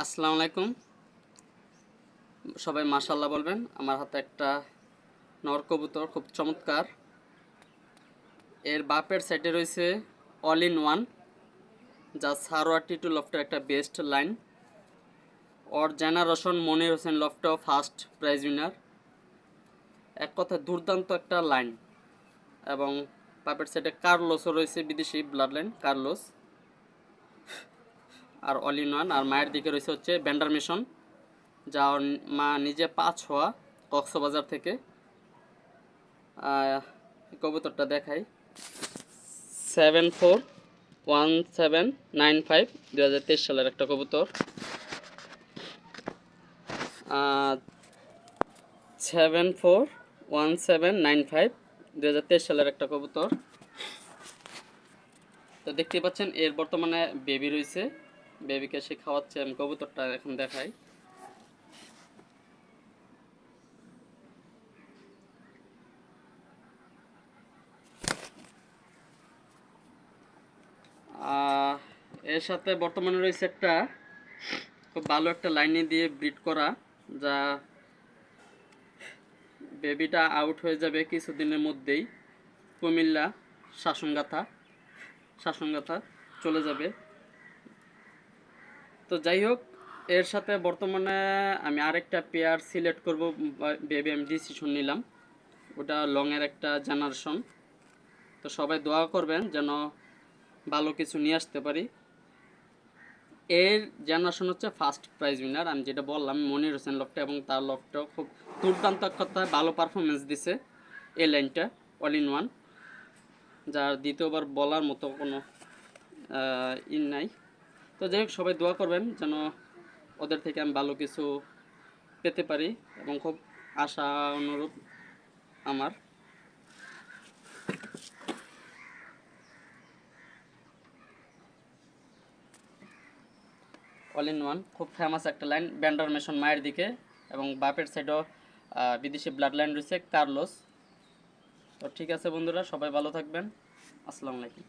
আসসালামু আলাইকুম। সবাই মাশাআল্লাহ বলবেন। আমার হাতে একটা নর কবুতর, খুব চমৎকার। এর বাপের সাইডে রয়েছে অল ইন ওয়ান, যা সারোয়া টিটু লফটের একটা বেস্ট লাইন। ওর generation Monir Hossain লফটও first prize winner. এক কথায় দুর্দান্ত একটা লাইন। এবং বাপের সাইডে কার্লোসও রয়েছে, বিদেশি ব্লাড লাইন কার্লোস। আর অল ইন ওয়ান। আর মায়ের দিকে রয়েছে হচ্ছে ব্যান্ডার মিশন, যা ওর মা নিজে 5 হওয়া, কক্সবাজার থেকে। কবুতরটা দেখাই, 741795, 2023 সালের একটা কবুতর। 741795, 2023 সালের একটা কবুতর। তো দেখতেই পাচ্ছেন এর বর্তমানে বেবি রয়েছে, বেবিকে সে খাওয়াচ্ছে। আমি কবুতরটা এখন দেখাই। এর সাথে বর্তমানে রয়েছে একটা খুব ভালো একটা লাইনে দিয়ে ব্রিড করা, যা বেবিটা আউট হয়ে যাবে কিছুদিনের মধ্যেই। কুমিল্লা শাসনগাথা চলে যাবে। তো যাই হোক, এর সাথে বর্তমানে আমি আরেকটা পেয়ার সিলেক্ট করব। বেবি আমি ডিসিশন নিলাম, ওটা লংয়ের একটা জেনারেশন। তো সবাই দোয়া করবেন যেন ভালো কিছু নিয়ে আসতে পারি। এর জেনারেশন হচ্ছে ফার্স্ট প্রাইজ উইনার, আমি যেটা বললাম মনির হোসেন লফটা, এবং তার লফটাও খুব দুর্দান্ত কথা, ভালো পারফরমেন্স দিছে এই লাইনটা অল ইন ওয়ান, যার দ্বিতীয়বার বলার মতো কোনো নাই। তো যাই হোক, সবাই দোয়া করবেন যেন ওদের থেকে আমি ভালো কিছু পেতে পারি, এবং খুব আশা অনুরূপ আমার। অল ইন ওয়ান খুব ফেমাস একটা লাইন, ব্যান্ডার মেশন মায়ের দিকে, এবং বাপের সাইডও বিদেশি ব্লাড লাইন রয়েছে কার্লোস। তো ঠিক আছে বন্ধুরা, সবাই ভালো থাকবেন। আসসালামু আলাইকুম।